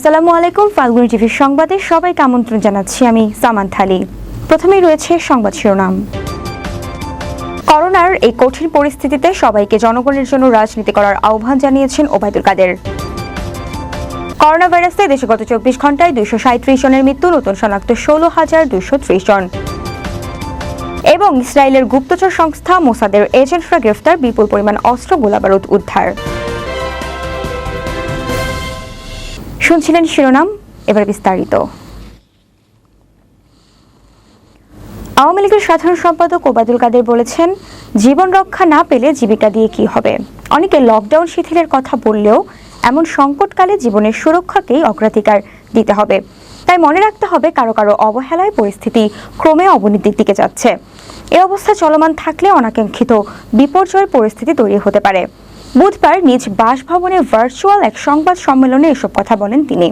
আসসালামু আলাইকুম। ফাল্গুনী টিভির সংবাদে সবাইকে আমন্ত্রণ জানাচ্ছি আমি সামান থালি। প্রথমেই রয়েছে সংবাদ শিরোনাম। করোনার এই কঠিন পরিস্থিতিতে সবাইকে জনগণের জন্য রাজনীতি করার আহ্বান জানিয়েছেন ওবায়দুল কাদের। করোনা ভাইরাসে দেশে গত 24 ঘন্টায় 237 জনের মৃত্যু, নতুন শনাক্ত 16,230 জন। এবং ইসরায়েলের গুপ্তচর সংস্থা মোসাদের এজেন্টরা গ্রেফতার, বিপুল পরিমাণ অস্ত্র গোলাবারুদ উদ্ধার। শুনছিলেন শিরোনাম, এবার বিস্তারিত। আওয়ামী লীগের সাধারণ সম্পাদক ওবায়দুল কাদের বলেছেন, জীবন রক্ষা না পেলে জীবিকা দিয়ে কি হবে। অনেকে লকডাউন শিথিলের কথা বললেও এমন সংকটকালে জীবনের সুরক্ষাকেই অগ্রাধিকার দিতে হবে। তাই মনে রাখতে হবে, কারো কারো অবহেলায় পরিস্থিতি ক্রমে অবনতির দিকে যাচ্ছে। এ অবস্থা চলমান থাকলে অনাকাঙ্ক্ষিত বিপর্যয়ের পরিস্থিতি তৈরি হতে পারে। বুধবার নিজ বাসভবনে ভার্চুয়াল এক সংবাদ সম্মেলনে এসব কথা বলেন তিনি।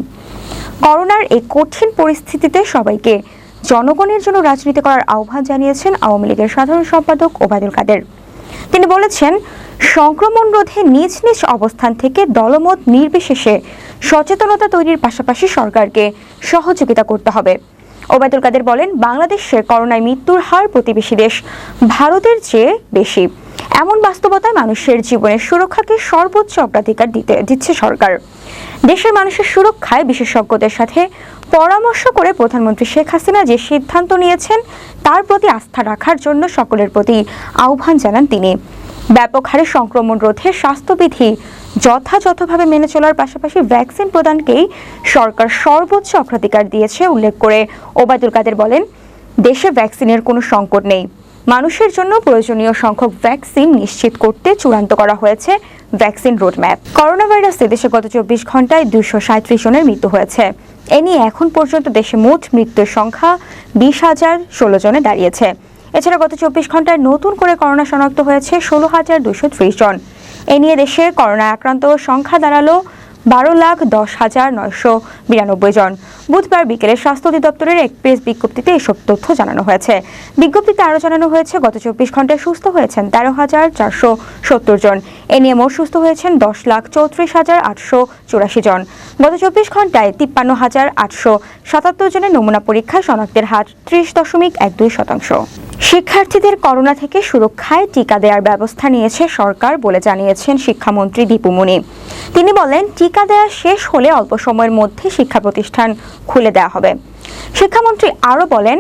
করোনার এই কঠিন পরিস্থিতিতে সবাইকে জনগণের জন্য রাজনীতি করার আহ্বান জানিয়েছেন আওয়ামী লীগের সাধারণ সম্পাদক ওবায়দুল কাদের। তিনি বলেছেন, সংক্রমণ রোধে নিজ নিজ অবস্থান থেকে দলমত নির্বিশেষে সচেতনতা তৈরির পাশাপাশি সরকারকে সহযোগিতা করতে হবে। ওবায়দুল কাদের বলেন, বাংলাদেশের করোনায় মৃত্যুর হার প্রতিবেশী দেশ ভারতের চেয়ে বেশি। এমন বাস্তবতায় মানুষের জীবনের সুরক্ষাকে সর্বোচ্চ অগ্রাধিকার দিচ্ছে সরকার। দেশের মানুষের সুরক্ষায় বিশেষজ্ঞদের সাথে পরামর্শ করে প্রধানমন্ত্রী শেখ হাসিনা যে সিদ্ধান্ত নিয়েছেন তার প্রতি আস্থা রাখার জন্য সকলের প্রতি আহ্বান জানান তিনি। ব্যাপক হারে সংক্রমণ রোধে স্বাস্থ্যবিধি যথাযথভাবে মেনে চলার পাশাপাশি ভ্যাকসিন প্রদানকেই সরকার সর্বোচ্চ অগ্রাধিকার দিয়েছে উল্লেখ করে ওবায়দুল কাদের বলেন, দেশে ভ্যাকসিনের কোনো সংকট নেই। মানুষের জন্য প্রয়োজনীয় সংখ্যক ভ্যাকসিন নিশ্চিত করতে চূড়ান্ত করা হয়েছে ভ্যাকসিন রোডম্যাপ। করোনা ভাইরাসে দেশে গত 24 ঘন্টায় 237 জনের মৃত্যু হয়েছে। এ নিয়ে এখন পর্যন্ত দেশে মোট মৃত্যুর সংখ্যা 20,016 জনে দাঁড়িয়েছে। এছাড়া গত 24 ঘন্টায় নতুন করে করোনা শনাক্ত হয়েছে 16,230 জন। এ নিয়ে দেশে করোনা আক্রান্ত সংখ্যা দাঁড়ালো 12,10,992 জন। বুধবার বিকেলে স্বাস্থ্য অধিদপ্তরের এক প্রেস বিজ্ঞপ্তিতে এসব তথ্য জানানো হয়েছে। বিজ্ঞপ্তিতে আরও জানানো হয়েছে, গত 24 ঘন্টায় সুস্থ হয়েছেন 13,470 জন। এ নিয়ে মোট সুস্থ হয়েছেন 10,34,884 জন। গত 24 ঘন্টায় 53,877 জনের নমুনা পরীক্ষায় শনাক্তের হার 30.12%। শিক্ষার্থীদের করোনা থেকে সুরক্ষায় টিকা দেওয়ার ব্যবস্থা নিয়েছে সরকার বলে জানিয়েছেন শিক্ষামন্ত্রী দীপু মনি। তিনি বলেন, টিকা দেওয়া শেষ হলে অল্প সময়ের মধ্যে শিক্ষা প্রতিষ্ঠান খুলে দেওয়া হবে। শিক্ষামন্ত্রী আরও বলেন,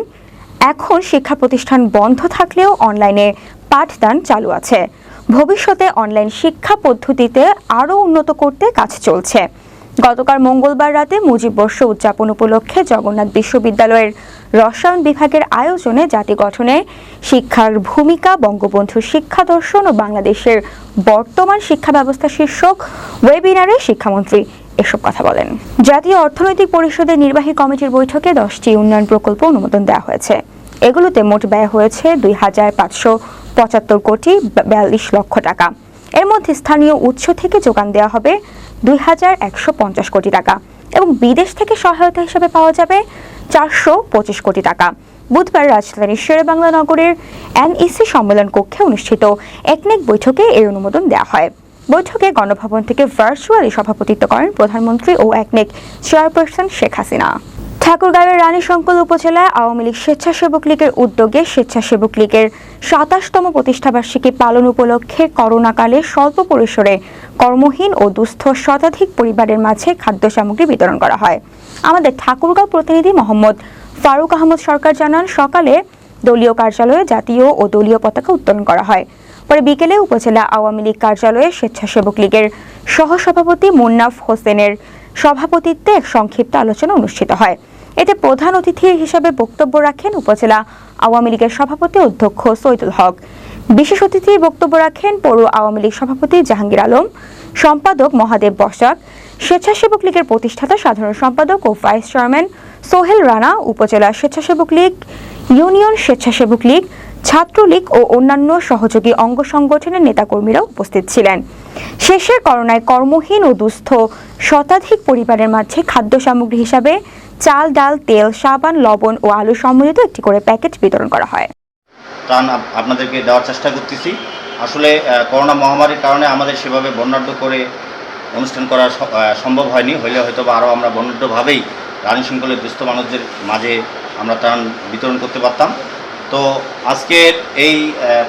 এখন শিক্ষা প্রতিষ্ঠান বন্ধ থাকলেও অনলাইনে পাঠদান চালু আছে। ভবিষ্যতে অনলাইন শিক্ষা পদ্ধতিতে আরও উন্নত করতে কাজ চলছে। গতকাল মঙ্গলবার রাতে মুজিব বর্ষ উদযাপন উপলক্ষে জগন্নাথ বিশ্ববিদ্যালয়ের রসায়ন বিভাগের আয়োজনে জাতি গঠনে শিক্ষার ভূমিকা, বঙ্গবন্ধুর শিক্ষা দর্শন ও বাংলাদেশের বর্তমান শিক্ষা ব্যবস্থা শীর্ষক ওয়েবিনারে শিক্ষামন্ত্রী এসব কথা বলেন। জাতীয় অর্থনৈতিক পরিষদের নির্বাহী কমিটির বৈঠকে 10টি উন্নয়ন প্রকল্প অনুমোদন দেওয়া হয়েছে। এগুলোতে মোট ব্যয় হয়েছে 2,575 কোটি 42 লক্ষ টাকা। এর মধ্যে স্থানীয় উৎস থেকে যোগান দেওয়া হবে 2,150 কোটি টাকা এবং বিদেশ থেকে সহায়তা হিসেবে পাওয়া যাবে 425 কোটি টাকা। বুধবার রাজধানীর শেরেবাংলা নগরের NEC সম্মেলন কক্ষে অনুষ্ঠিত একনেক বৈঠকে এই অনুমোদন দেওয়া হয়। বৈঠকে গণভবন থেকে ভার্চুয়ালি সভাপতিত্ব করেন প্রধানমন্ত্রী ও একনেক চেয়ারপারসন শেখ হাসিনা। ঠাকুরগাঁওয়ের রানীশঙ্কল উপজেলায় আওয়ামী লীগ স্বেচ্ছাসেবক লীগের উদ্যোগে স্বেচ্ছাসেবক লীগের 27তম প্রতিষ্ঠাবার্ষিকী পালন উপলক্ষে করোনাকালে স্বল্প পরিসরে কর্মহীন ও দুস্থ শতাধিক পরিবারের মাঝে খাদ্য সামগ্রী বিতরণ করা হয়। আমাদের ঠাকুরগাঁও প্রতিনিধি মোহাম্মদ ফারুক আহমদ সরকার জানান, সকালে দলীয় কার্যালয়ে জাতীয় ও দলীয় পতাকা উত্তোলন করা হয়। পরে বিকেলে উপজেলা আওয়ামী লীগ কার্যালয়ে স্বেচ্ছাসেবক লীগের সহসভাপতি মুন্নাফ হোসেনের সভাপতিত্বে এক সংক্ষিপ্ত আলোচনা অনুষ্ঠিত হয়। এতে প্রধান অতিথি হিসেবে বক্তব্য রাখেন উপজেলা আওয়ামী লীগের সভাপতি অধ্যক্ষ সৈয়দুল হক। বিশেষ অতিথির বক্তব্য রাখেন পৌর আওয়ামী লীগ সভাপতি জাহাঙ্গীর আলম, সম্পাদক মহাদেব বসাক, স্বেচ্ছাসেবক লীগের প্রতিষ্ঠাতা সাধারণ সম্পাদক ও ভাইস চেয়ারম্যান সোহেল রানা, উপজেলা স্বেচ্ছাসেবক লীগ, ইউনিয়ন স্বেচ্ছাসেবক লীগ, ছাত্রলীগ ও অন্যান্য সহযোগী অঙ্গ সংগঠনের নেতাকর্মীরা উপস্থিত ছিলেন। শেষে করোনায় কর্মহীন ও দুস্থ শতাধিক পরিবারের মাঝে খাদ্য সামগ্রী হিসাবে চাল, ডাল, তেল, সাবান, লবণ ও আলু সম্মিলিত একটি করে প্যাকেট বিতরণ করা হয়। আপনাদেরকে দেওয়ার চেষ্টা করতেছি। আসলে করোনা মহামারীর কারণে আমাদের সেভাবে বর্ণাঢ্য করে অনুষ্ঠান করা সম্ভব হয়নি, হইলে হয়তো বা আরও আমরা বর্ণাঢ্যভাবেই আইন শৃঙ্খলের দুস্থ মানুষদের মাঝে আমরা ত্রাণ বিতরণ করতে পারতাম। তো আজকের এই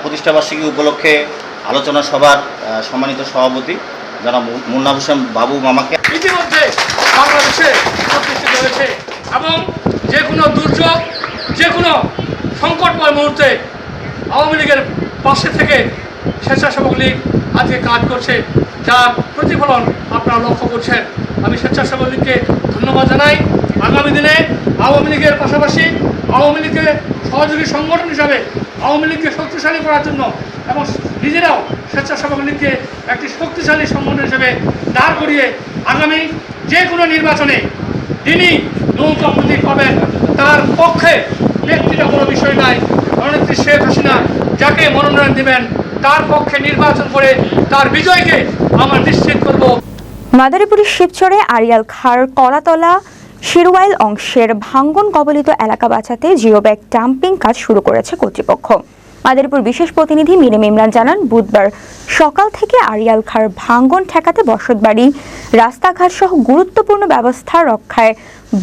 প্রতিষ্ঠাবার্ষিকী উপলক্ষে আলোচনা সভার সম্মানিত সভাপতি যারা মুন্না হোসেন বাবু মামাকে ইতিমধ্যে বাংলাদেশে প্রতিষ্ঠিত হয়েছে এবং যে কোনো দুর্যোগ, যে কোনো সংকটময় মুহূর্তে আওয়ামী লীগের পাশে থেকে স্বেচ্ছাসেবক লীগ আজকে কাজ করছে, যার প্রতিফলন আপনারা লক্ষ্য করছেন। আমি স্বেচ্ছাসেবক লীগকে ধন্যবাদ জানাই। আগামী দিনে আওয়ামী লীগের পাশাপাশি আওয়ামী লীগের সহযোগী সংগঠন হিসাবে আওয়ামী লীগকে শক্তিশালী করার জন্য এবং নিজেরাও স্বেচ্ছাসেবক লীগকে একটি শক্তিশালী সংগঠন হিসেবে দাঁড় করিয়ে আগামী যে কোনো নির্বাচনে যিনি নৌকা প্রতীক পাবেন তার পক্ষে ব্যক্তিটা কোনো বিষয় নাই, জননেত্রী শেখ হাসিনা যাকে মনোনয়ন দেবেন তার পক্ষে নির্বাচন করে তার বিজয়কে আমরা নিশ্চিত করব। মাদারীপুরের শিবচরে আড়িয়াল খাঁর কলাতলা শিরওয়াইল অংশের ভাঙ্গন কবলিত এলাকা বাঁচাতে জিও ব্যাগ ডাম্পিং কাজ শুরু করেছে কর্তৃপক্ষ। মাদারীপুর বিশেষ প্রতিনিধি মিরেম ইমরান জানান, বুধবার সকাল থেকে আড়িয়াল খাঁর ভাঙ্গন ঠেকাতে বসতবাড়ি, রাস্তাঘাট সহ গুরুত্বপূর্ণ ব্যবস্থা রক্ষায়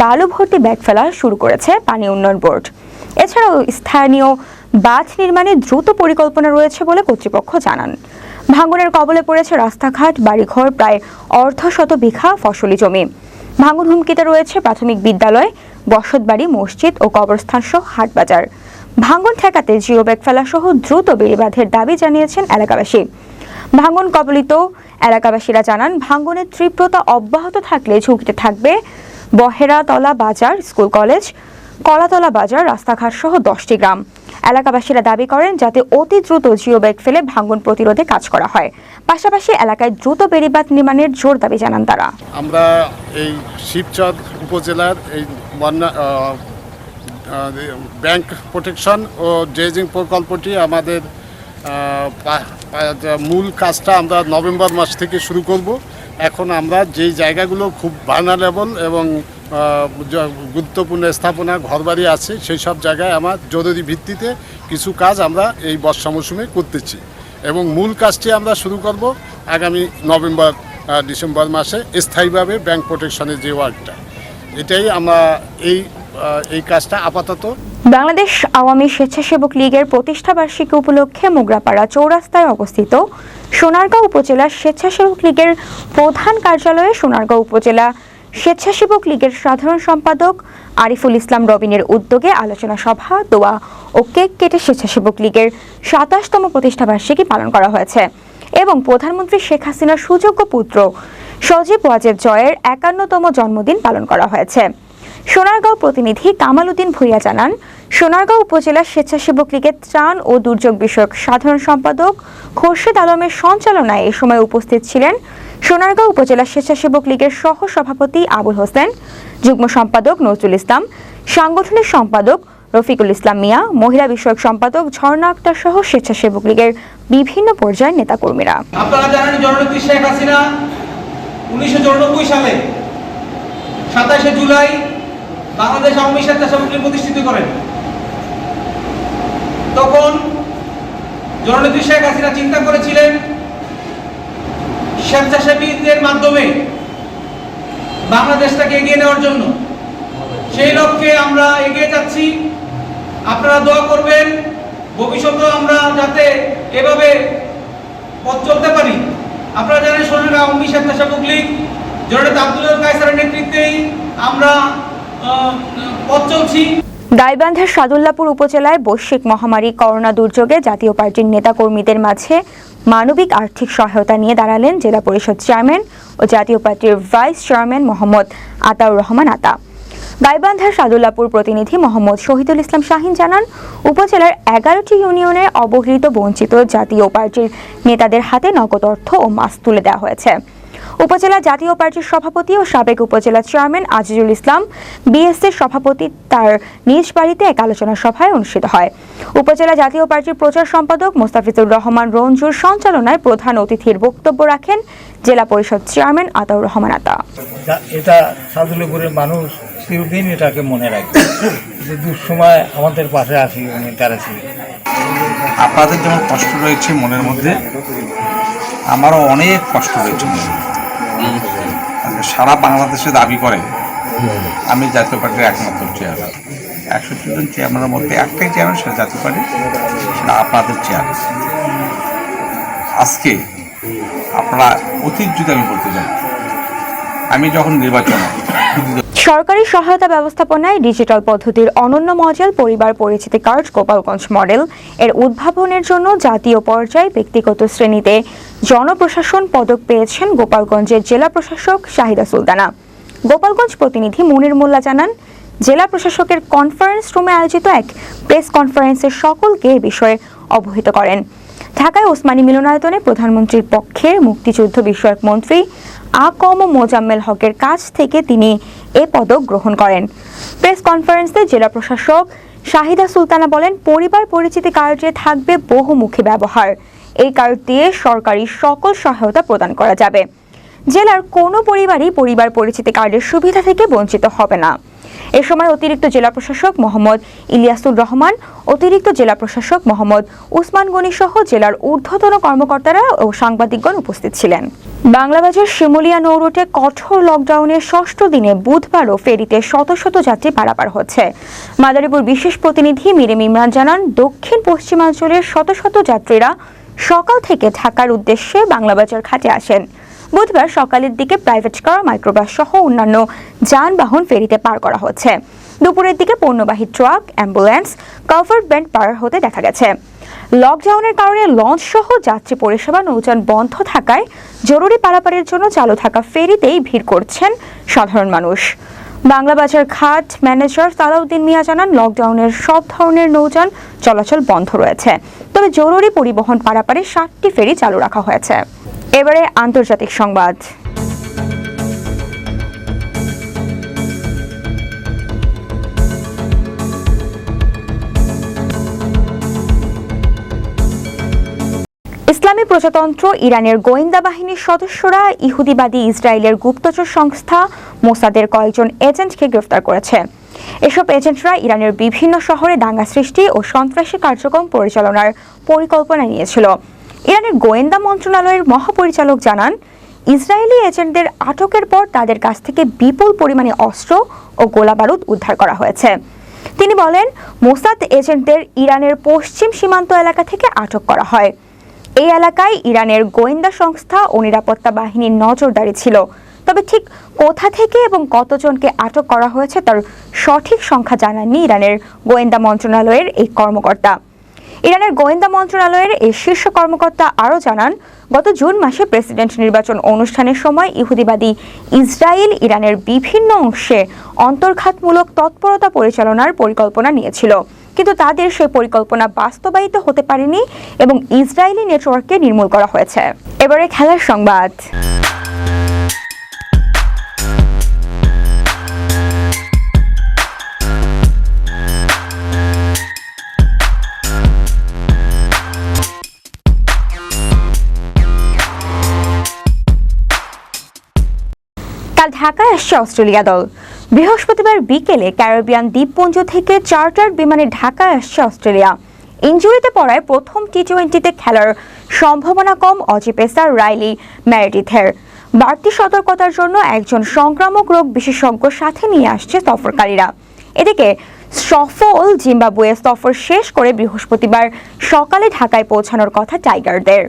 বালু ভর্তি ব্যাগ ফেলা শুরু করেছে পানি উন্নয়ন বোর্ড। এছাড়াও স্থানীয় বাঁধ নির্মাণে দ্রুত পরিকল্পনা রয়েছে বলে কর্তৃপক্ষ জানান। ভাঙ্গনের কবলে পড়েছে রাস্তাঘাট, বাড়িঘর, প্রায় অর্ধশত বিঘা ফসলি জমি। ভাঙ্গন হুমকিতে রয়েছে প্রাথমিক বিদ্যালয়, বসতবাড়ি, মসজিদ ও কবরস্থান সহ হাটবাজার। ভাঙ্গন ঠেকাতে জিও ব্যাগ ফেলা সহ দ্রুত বেড়িবাঁধের দাবি জানিয়েছেন এলাকাবাসী। ভাঙ্গন কবলিত এলাকাবাসীরা জানান, ভাঙ্গনের তীব্রতা অব্যাহত থাকলে ঝুঁকিতে থাকবে বহেরাতলা বাজার, স্কুল কলেজ, কলাতলা বাজার, রাস্তাঘাট সহ 10টি গ্রাম। এলাকাবাসীরা দাবি করেন যাতে অতি দ্রুত জিও ব্যাগ ফেলে ভাঙ্গন প্রতিরোধে কাজ করা হয়। পাশাপাশি এলাকায় দ্রুত বেড়িবাঁধ নির্মাণের জোর দাবি জানান তারা। আমরা এই শিবচর উপজেলার এই বন্যা ব্যাংক প্রোটেকশন ও ড্রেজিং প্রকল্পটি আমাদের মূল কাজটা আমরা নভেম্বর মাস থেকে শুরু করব। এখন আমরা যেই জায়গাগুলো খুব ভালনারেবল এবং গুরুত্বপূর্ণ স্থাপনা ঘরবাড়ি আছে সেই সব জায়গায় আমার জরুরি ভিত্তিতে কিছু কাজ আমরা এই বর্ষা মৌসুমে করতেছি এবং মূল কাজটি আমরা শুরু করব আগামী নভেম্বর ডিসেম্বর মাসে স্থায়ীভাবে ব্যাংক প্রোটেকশনের যে ওয়ার্কটা, এটাই আমরা এই কাজটা আপাতত। বাংলাদেশ আওয়ামী স্বেচ্ছাসেবক লীগের প্রতিষ্ঠাবার্ষিকী উপলক্ষে মোগরাপাড়া চৌরাস্তায় অবস্থিত সোনারগাঁও উপজেলা স্বেচ্ছাসেবক লীগের প্রধান কার্যালয়ে সোনারগাঁও উপজেলা স্বেচ্ছাসেবক লীগের সাধারণ সম্পাদক আরিফুল ইসলাম রবিনের উদ্যোগে আলোচনা সভা, দোয়া ও কেক কেটে স্বেচ্ছাসেবক লীগের ২৭তম প্রতিষ্ঠাবার্ষিকী পালন করা হয়েছে এবং প্রধানমন্ত্রী শেখ হাসিনার সুযোগ্য পুত্র সজীব ওয়াজেদ জয়ের ৫১তম জন্মদিন পালন করা হয়েছে। সোনারগাঁও প্রতিনিধি কামাল উদ্দিন ভূঁইয়া জানান, সোনারগাঁও উপজেলা স্বেচ্ছাসেবক লীগের ত্রাণ ও দুর্যোগ বিষয়ক সাধারণ সম্পাদক খোরশেদ আলমের সঞ্চালনায় এ সময় উপস্থিত ছিলেন সোনারগাঁও উপজেলা স্বেচ্ছাসেবক লীগের সহ সভাপতি আবুল হোসেন, যুগ্ম সম্পাদক নজরুল ইসলাম, সাংগঠনিক সম্পাদক রফিকুল ইসলাম মিয়া, মহিলা বিষয়ক সম্পাদক ঝর্ণা আক্তার সহ স্বেচ্ছাসেবক লীগের বিভিন্ন পর্যায়ের নেতাকর্মীরা। আপনারা জানেন জননেত্রী শেখ হাসিনা 1994 সালে 27শে জুলাই বাংলাদেশ আওয়ামী স্বেচ্ছাসেবক লীগ প্রতিষ্ঠিত করেন। তখন জননেত্রী শেখ হাসিনা চিন্তা করেছিলেন স্বেচ্ছাসেবীদের মাধ্যমে বাংলাদেশটাকে এগিয়ে নেওয়ার জন্য। সেই লক্ষ্যে আমরা এগিয়ে যাচ্ছি। আপনারা দোয়া করবেন ভবিষ্যতেও আমরা যাতে এভাবে পথ চলতে পারি। আপনারা জানেন সোনারগাঁও আওয়ামী স্বেচ্ছাসেবক লীগ জননেতা আব্দুল কায়সারের নেতৃত্বেই আমরা পথ চলছি। গাইবান্ধার সাদুল্লাপুর উপজেলায় বৈশ্বিক মহামারী করোনা দুর্যোগে জাতীয় পার্টির নেতাকর্মীদের মাঝে মানবিক আর্থিক সহায়তা নিয়ে দাঁড়ালেন জেলা পরিষদ চেয়ারম্যান ও জাতীয় পার্টির ভাইস চেয়ারম্যান মোহাম্মদ আতাউর রহমান আতা। গাইবান্ধার সাদুল্লাপুর প্রতিনিধি মোহাম্মদ শহীদুল ইসলাম শাহিন জানান, উপজেলার 11টি ইউনিয়নের অবহেলিত বঞ্চিত জাতীয় পার্টির নেতাদের হাতে নগদ অর্থ ও মাস্ক তুলে দেওয়া হয়েছে। উপজেলা জাতীয় পার্টির সভাপতি ও সাবেক উপজেলা চেয়ারম্যান আজিজুল ইসলাম বিএসসির সভাপতি তার নিজ বাড়িতে এক আলোচনা সভায় অনুষ্ঠিত হয়। উপজেলা জাতীয় পার্টির প্রচার সম্পাদক মোস্তাফিজুর রহমান রঞ্জুর সঞ্চালনায় প্রধান অতিথির বক্তব্য রাখেন জেলা পরিষদ চেয়ারম্যান আতাউর রহমান আতা। এটা সাদুল্লাপুরের মানুষ চিরদিন এটাকে মনে রাখবে যে দুঃসময় আমাদের পাশে আসি উনি তারা ছিলেন। আপনাদের যেমন কষ্ট রয়েছে মনের মধ্যে, আমারও অনেক কষ্ট রয়েছে। সারা বাংলাদেশে দাবি করে আমি জাতীয় পার্টির একমাত্র চেয়ারম্যান। 61 জন চেয়ারম্যানের মধ্যে একটাই চেয়ারম্যান, সেটা জাতীয় পার্টি, সেটা আপনাদের চেয়ারম্যান। আজকে আপনারা অতীত যদি আমি বলতে চাই, আমি যখন নির্বাচনে সরকারি সহায়তা ব্যবস্থাপনায় ডিজিটাল পদ্ধতির অনন্য মডেল পরিবার পরিচিতি কার্ড গোপালগঞ্জ মডেল এর উদ্ভাবনের জন্য জাতীয় পর্যায়ে ব্যক্তিগত শ্রেণীতে জনপ্রশাসন পদক পেয়েছেন গোপালগঞ্জের জেলা প্রশাসক শাহিদা সুলতানা। গোপালগঞ্জ প্রতিনিধি মুনির মোল্লা জানান, জেলা প্রশাসকের কনফারেন্স রুমে আয়োজিত এক প্রেস কনফারেন্সে সকলকে এ বিষয়ে অবহিত করেন। ঢাকায় ওসমানী মিলনায়তনে প্রধানমন্ত্রীর পক্ষের মুক্তিযুদ্ধ বিষয়ক মন্ত্রী আ.ক.ম মোজাম্মেল হকের কাছ থেকে তিনি এ পদক গ্রহণ করেন। প্রেস কনফারেন্সে জেলা প্রশাসক শাহিদা সুলতানা বলেন, পরিবার পরিচিতি কার্ডে থাকবে বহুমুখী ব্যবহার। এই কার্ড দিয়ে সরকারি সকল সহায়তা প্রদান করা যাবে। জেলার কোনো পরিবারই পরিবার পরিচিতি কার্ডের সুবিধা থেকে বঞ্চিত হবে না। এ সময় অতিরিক্ত জেলা প্রশাসক মোহাম্মদ ইলিয়াসুর রহমান, অতিরিক্ত জেলা প্রশাসক মোহাম্মদ উসমান গনি সহ জেলার ঊর্ধ্বতন কর্মকর্তারা ও সাংবাদিকগণ উপস্থিত ছিলেন। বাংলাবাজার শিমুলিয়া নৌরুটে কঠোর লকডাউনের 6ষ্ঠ দিনে বুধবারও ফেরিতে শত শত যাত্রী পারাপার হচ্ছে। মাদারীপুর বিশেষ প্রতিনিধি মিরেম ইমরান জানান, দক্ষিণ পশ্চিমাঞ্চলের শত শত যাত্রীরা সকাল থেকে ঢাকার উদ্দেশ্যে বাংলাবাজার ঘাটে আসেন। বুধবার সকালের দিকে প্রাইভেট কার, মাইক্রোবাস সহ অন্যান্য যানবাহন ফেরিতে পার করা হচ্ছে। দুপুরের দিকে পণ্যবাহী ট্রাক, অ্যাম্বুলেন্স, কাভার্ড ভ্যান পার হতে দেখা গেছে। লকডাউনের কারণে লঞ্চ সহ যাত্রী পরিষেবা নৌযান বন্ধ থাকায় জরুরি পারাপারের জন্য চালু থাকা ফেরিতেই ভিড় করছেন সাধারণ মানুষ। বাংলাবাজার ঘাট ম্যানেজার সালাউদ্দিন মিয়া জানান, লকডাউনের সব ধরনের নৌযান চলাচল বন্ধ রয়েছে, তবে জরুরি পরিবহন পারাপারে 7টি ফেরি চালু রাখা হয়েছে। এবারে আন্তর্জাতিক সংবাদ। ইসলামী প্রজাতন্ত্র ইরানের গোয়েন্দা বাহিনীর সদস্যরা ইহুদিবাদী ইসরায়েলের গুপ্তচর সংস্থা মোসাদের কয়েকজন এজেন্টকে গ্রেফতার করেছে। এসব এজেন্টরা ইরানের বিভিন্ন শহরে দাঙ্গা সৃষ্টি ও সন্ত্রাসী কার্যক্রম পরিচালনার পরিকল্পনা নিয়েছিল। ইরানের গোয়েন্দা মন্ত্রণালয়ের মহাপরিচালক জানান, ইসরায়েলি এজেন্টদের আটকের পর তাদের কাছ থেকে বিপুল পরিমাণে অস্ত্র ও গোলাবারুদ উদ্ধার করা হয়েছে। তিনি বলেন, মোসাদ এজেন্টদের ইরানের পশ্চিম সীমান্ত এলাকা থেকে আটক করা হয়। এই এলাকায় ইরানের গোয়েন্দা সংস্থা ও নিরাপত্তা বাহিনীর নজরদারি ছিল, তবে ঠিক কোথা থেকে এবং কতজনকে আটক করা হয়েছে তার সঠিক সংখ্যা জানাননি ইরানের গোয়েন্দা মন্ত্রণালয়ের এই কর্মকর্তা। ইরানের গোয়েন্দা মন্ত্রণালয়ের এই শীর্ষ কর্মকর্তা আরও জানান, গত জুন মাসে প্রেসিডেন্ট নির্বাচন অনুষ্ঠানের সময় ইহুদিবাদী ইসরায়েল ইরানের বিভিন্ন অংশে অন্তর্ঘাতমূলক তৎপরতা পরিচালনার পরিকল্পনা নিয়েছিল, কিন্তু তাদের সেই পরিকল্পনা বাস্তবায়িত হতে পারেনি এবং ইসরায়েলি নেটওয়ার্ককে নির্মূল করা হয়েছে। এবারে খেলার সংবাদ। কাল ঢাকায় আসছে অস্ট্রেলিয়া দল। বৃহস্পতিবার বিকেলে ক্যারিবিয়ান দ্বীপপুঞ্জ থেকে চার্টার বিমানে ঢাকায় আসছে অস্ট্রেলিয়া। ইনজুরিতে পড়ায় প্রথম টি-20তে খেলার সম্ভাবনা কম অজি পেসার রাইলি মেরেডিথের। বাড়তি সতর্কতার জন্য একজন সংক্রামক রোগ বিশেষজ্ঞ সাথে নিয়ে আসছে সফরকারীরা। এদিকে সফল জিম্বাবুয়ে সফর শেষ করে বৃহস্পতিবার সকালে ঢাকায় পৌঁছানোর কথা টাইগারদের।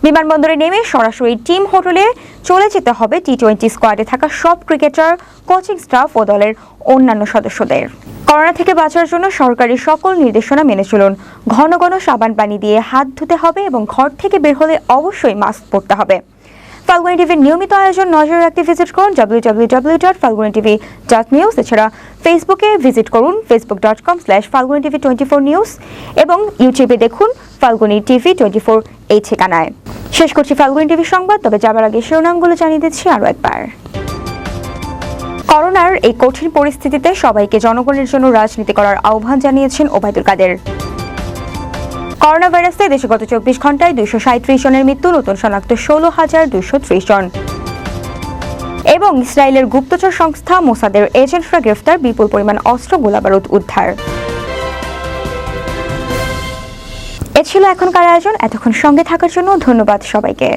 বিমানবন্দরে নেমে সরাসরি টিম হোটেলে চলে যেতে হবে টি-20 স্কোয়াডে থাকা সব ক্রিকেটার, কোচিং স্টাফ ও দলের অন্যান্য সদস্যদের। করোনা থেকে বাঁচার জন্য সরকারি সকল নির্দেশনা মেনে চলুন। ঘন ঘন সাবান পানি দিয়ে হাত ধুতে হবে এবং ঘর থেকে বের হলে অবশ্যই মাস্ক পরতে হবে। ফাল্গুনী টিভির নিয়মিত আয়োজন নজর রাখতে ভিজিট করুন www.falgunitv.news। এছাড়া ফেসবুকে ভিজিট করুন facebook.com/falgunitv24news এবং ইউটিউবে দেখুন ফাল্গুনী টিভি 24 এই ঠিকানায়। শেষ করছি ফাল্গুনী টিভি সংবাদ, তবে যাবার আগে শিরোনামগুলো জানিয়ে দিচ্ছি আরও একবার। করোনার এই কঠিন পরিস্থিতিতে সবাইকে জনগণের জন্য রাজনীতি করার আহ্বান জানিয়েছেন ওবায়দুল কাদের। করোনা ভাইরাসে দেশে গত 24 ঘন্টায় 237 জনের মৃত্যু, নতুন শনাক্ত 16,230 জন। এবং ইসরায়েলের গুপ্তচর সংস্থা মোসাদের এজেন্টরা গ্রেফতার, বিপুল পরিমাণ অস্ত্র গোলাবারুদ উদ্ধার। এ ছিল এখনকার আয়োজন। এতক্ষণ সঙ্গে থাকার জন্য ধন্যবাদ সবাইকে।